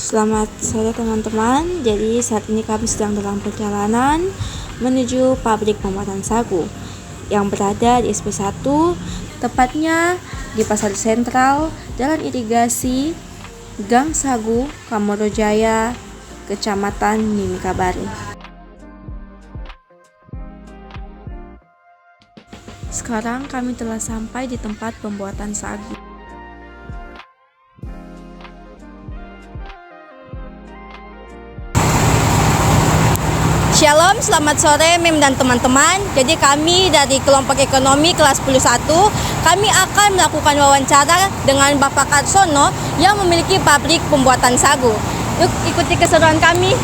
Selamat sore teman-teman. Jadi saat ini kami sedang dalam perjalanan menuju pabrik pembuatan sagu yang berada di SP1, tepatnya di Pasar Sentral, Jalan Irigasi, Gang Sagu, Kamorojaya, Kecamatan Mimika Baru. Sekarang kami telah sampai di tempat pembuatan sagu. Shalom, selamat sore Mim dan teman-teman. Jadi kami dari kelompok ekonomi kelas 11, kami akan melakukan wawancara dengan Bapak Karsono yang memiliki pabrik pembuatan sagu. Yuk ikuti keseruan kami.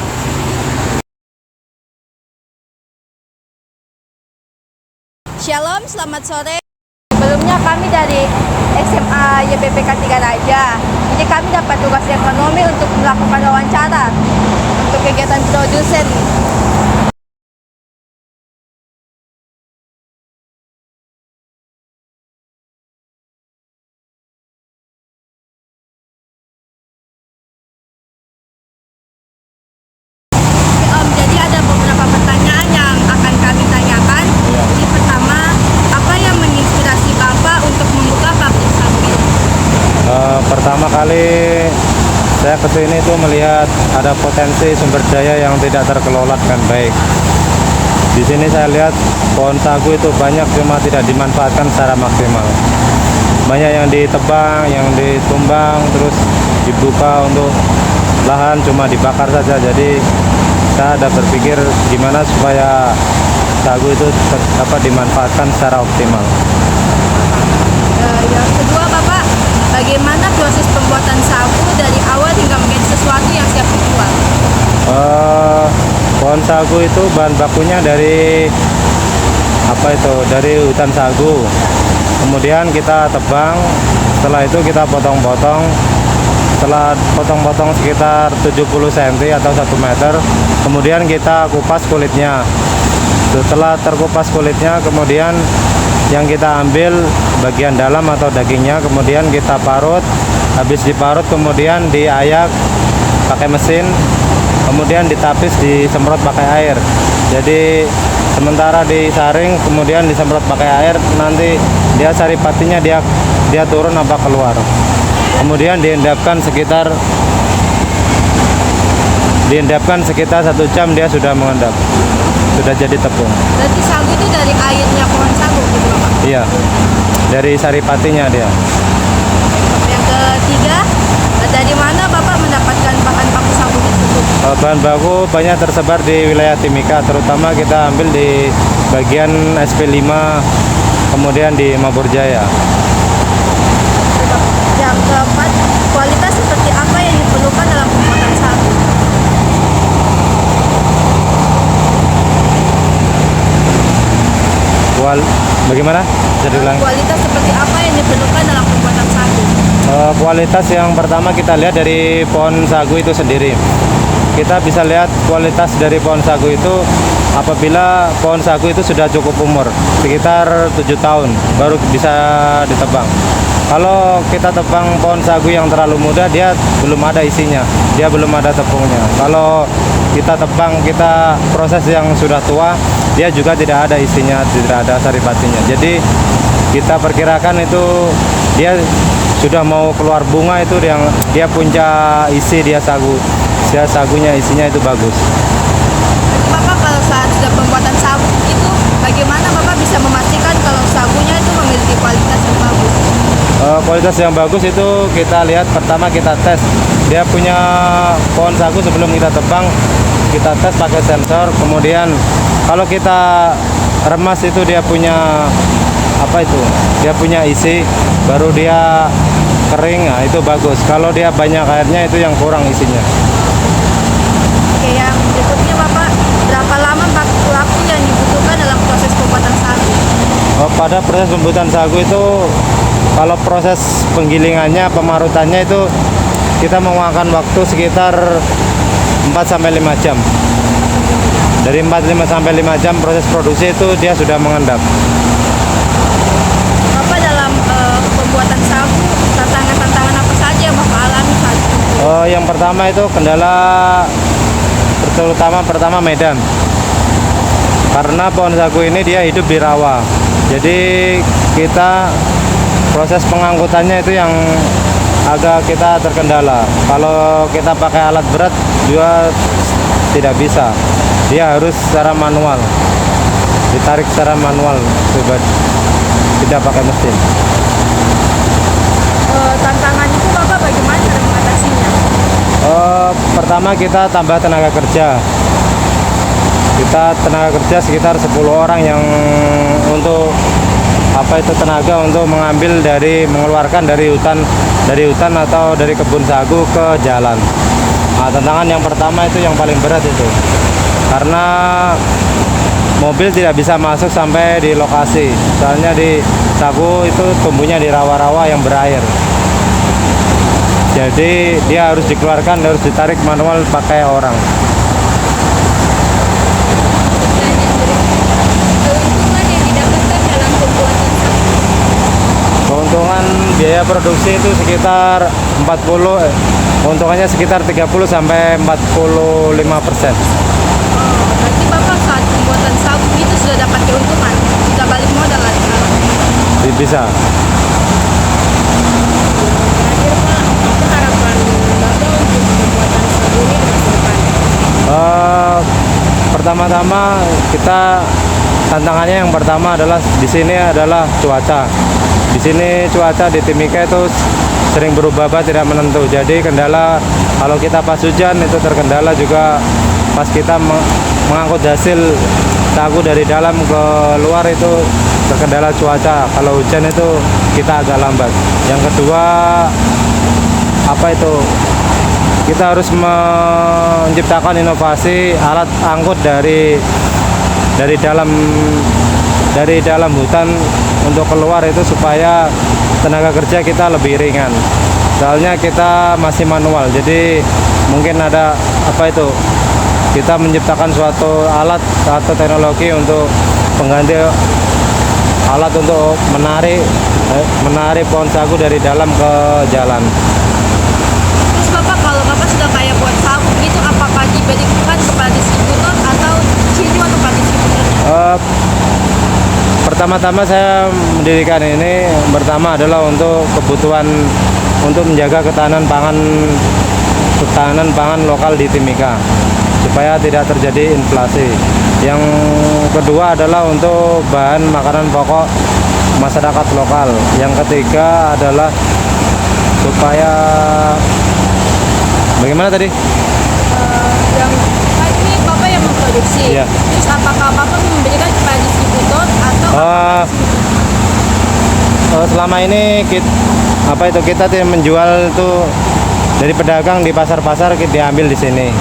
Shalom, selamat sore. Sebelumnya kami dari SMA YBPK 3 Raja. Jadi kami dapat tugas ekonomi untuk melakukan wawancara untuk kegiatan produsen. Jadi ada beberapa pertanyaan yang akan kami tanyakan. Jadi pertama, apa yang menginspirasi Bapak untuk membuka pabrik sagu ini? Pertama kali saya kesini itu melihat ada potensi sumber daya yang tidak terkelola dengan baik. Di sini saya lihat pohon sagu itu banyak, cuma tidak dimanfaatkan secara maksimal. Banyak yang ditebang, yang ditumbang, terus dibuka untuk lahan, cuma dibakar saja. Jadi saya ada berpikir gimana supaya sagu itu dapat dimanfaatkan secara optimal. Yang kedua, Bapak, bagaimana proses pembuatan sagu dari awal hingga menjadi sesuatu yang siap dijual? Pohon sagu itu bahan bakunya dari dari hutan sagu. Kemudian kita tebang, setelah itu kita potong-potong. Setelah potong-potong sekitar 70 cm atau 1 meter, kemudian kita kupas kulitnya. Setelah terkupas kulitnya, kemudian yang kita ambil bagian dalam atau dagingnya, kemudian kita parut. Habis diparut kemudian diayak pakai mesin, kemudian ditapis, disemprot pakai air. Jadi sementara disaring kemudian disemprot pakai air, nanti dia saripatinya dia turun apa keluar. Kemudian diendapkan sekitar 1 jam, dia sudah mengendap, sudah jadi tepung. Berarti sagu itu dari airnya pohon sagu gitu, Bapak? Iya, dari saripatinya dia. Yang ketiga, dari mana Bapak mendapatkan bahan baku sagu tersebut? Bahan baku banyak tersebar di wilayah Timika, terutama kita ambil di bagian SP5, kemudian di Maburjaya. Yang keempat, kualitas seperti apa yang diperlukan dalam pembuatan sagu? Bagaimana? Bisa diulang? Kualitas seperti apa yang diperlukan dalam pembuatan sagu? Kualitas yang pertama kita lihat dari pohon sagu itu sendiri. Kita bisa lihat kualitas dari pohon sagu itu apabila pohon sagu itu sudah cukup umur, sekitar 7 tahun baru bisa ditebang. Kalau kita tebang pohon sagu yang terlalu muda, dia belum ada isinya, dia belum ada tepungnya. Kalau kita tebang, kita proses yang sudah tua, dia juga tidak ada isinya, tidak ada saripatinya. Jadi kita perkirakan itu dia sudah mau keluar bunga, itu yang dia punya isi, dia sagunya isinya itu bagus. Bapak, kalau saat sudah pembuatan sagu itu, bagaimana Bapak bisa memastikan kalau sagunya itu memiliki kualitas yang bagus? Kualitas yang bagus itu kita lihat, pertama kita tes. Dia punya pohon sagu sebelum kita tebang, kita tes pakai sensor. Kemudian kalau kita remas itu dia punya dia punya isi, baru dia kering, nah itu bagus. Kalau dia banyak airnya, itu yang kurang isinya. Oke, yang berikutnya Bapak, berapa lama waktu yang dibutuhkan dalam proses pembuatan sagu? Pada proses pembuatan sagu itu, kalau proses penggilingannya, pemarutannya itu kita memakan waktu sekitar 4-5 jam. Dari 4-5 jam proses produksi itu dia sudah mengendap. Bapak, dalam pembuatan sagu, tantangan-tantangan apa saja yang Bapak alami saat itu? Yang pertama itu kendala pertama medan. Karena pohon sagu ini dia hidup di rawa. Jadi kita proses pengangkutannya itu yang agak kita terkendala. Kalau kita pakai alat berat juga tidak bisa. Dia harus secara manual. Ditarik secara manual, sobat. Tidak pakai mesin. Tantangan itu Bapak bagaimana cara mengatasinya? Pertama kita tambah tenaga kerja. Kita tenaga kerja sekitar 10 orang yang untuk tenaga untuk mengeluarkan dari hutan atau dari kebun sagu ke jalan. Nah, tantangan yang pertama itu yang paling berat itu. Karena mobil tidak bisa masuk sampai di lokasi. Soalnya di sagu itu tumbuhnya di rawa-rawa yang berair. Jadi dia harus dikeluarkan, harus ditarik manual pakai orang. Keuntungan yang didapatkan dalam pembuatan sagu. Keuntungan biaya produksi itu sekitar keuntungannya sekitar 30 sampai 45%. Berarti Bapak saat pembuatan sagu itu sudah dapat keuntungan, sudah balik modal lagi. Bisa. Terakhir Pak, apa harapan Bapak untuk pembuatan sagu ini di masa depan? Pertama-tama tantangannya yang pertama adalah di sini adalah cuaca. Di sini cuaca di Timika itu sering berubah-ubah, tidak menentu. Jadi kendala kalau kita pas hujan itu terkendala juga pas kita mengangkut hasil sagu dari dalam ke luar itu terkendala cuaca. Kalau hujan itu kita agak lambat. Yang kedua kita harus menciptakan inovasi alat angkut dari dalam hutan untuk keluar itu supaya tenaga kerja kita lebih ringan. Soalnya kita masih manual, jadi mungkin ada kita menciptakan suatu alat atau teknologi untuk pengganti alat untuk menarik pohon sagu dari dalam ke jalan. Terus Bapak, kalau Bapak sudah kayak buat sagu gitu, apakah diberikan kepada distributor atau cuma kepada distributornya? Pertama-tama saya mendirikan ini pertama adalah untuk kebutuhan untuk menjaga ketahanan pangan lokal di Timika supaya tidak terjadi inflasi. Yang kedua adalah untuk bahan makanan pokok masyarakat lokal. Yang ketiga adalah supaya bagaimana tadi? Yang ini Bapak yang memproduksi. Iya. Terus apakah Bapak memberikan kepada distributor atau selama ini kita tidak menjual tuh dari pedagang di pasar-pasar, kita diambil di sini.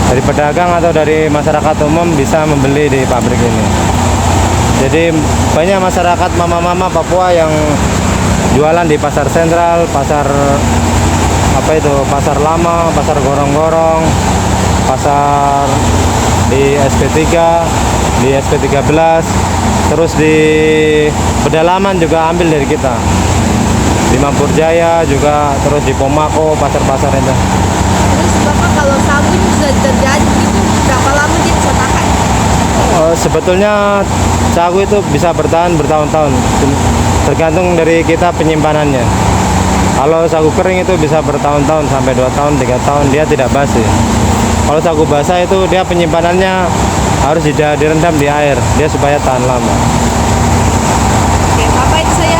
Dari pedagang atau dari masyarakat umum bisa membeli di pabrik ini. Jadi banyak masyarakat mama-mama Papua yang jualan di pasar sentral, pasar lama, pasar gorong-gorong, pasar di SP3, di SP13, terus di pedalaman juga ambil dari kita. Di Mampur Jaya juga, terus di Pomako, pasar-pasar itu. terus Bapak kalau sagu ini sudah terjadi itu berapa lama dia bisa tahan? Sebetulnya sagu itu bisa bertahan bertahun-tahun, tergantung dari kita penyimpanannya. Kalau sagu kering itu bisa bertahun-tahun sampai 2 tahun, 3 tahun, dia tidak basi. Kalau sagu basah itu dia penyimpanannya harus direndam di air, dia supaya tahan lama. Oke, Bapak itu saya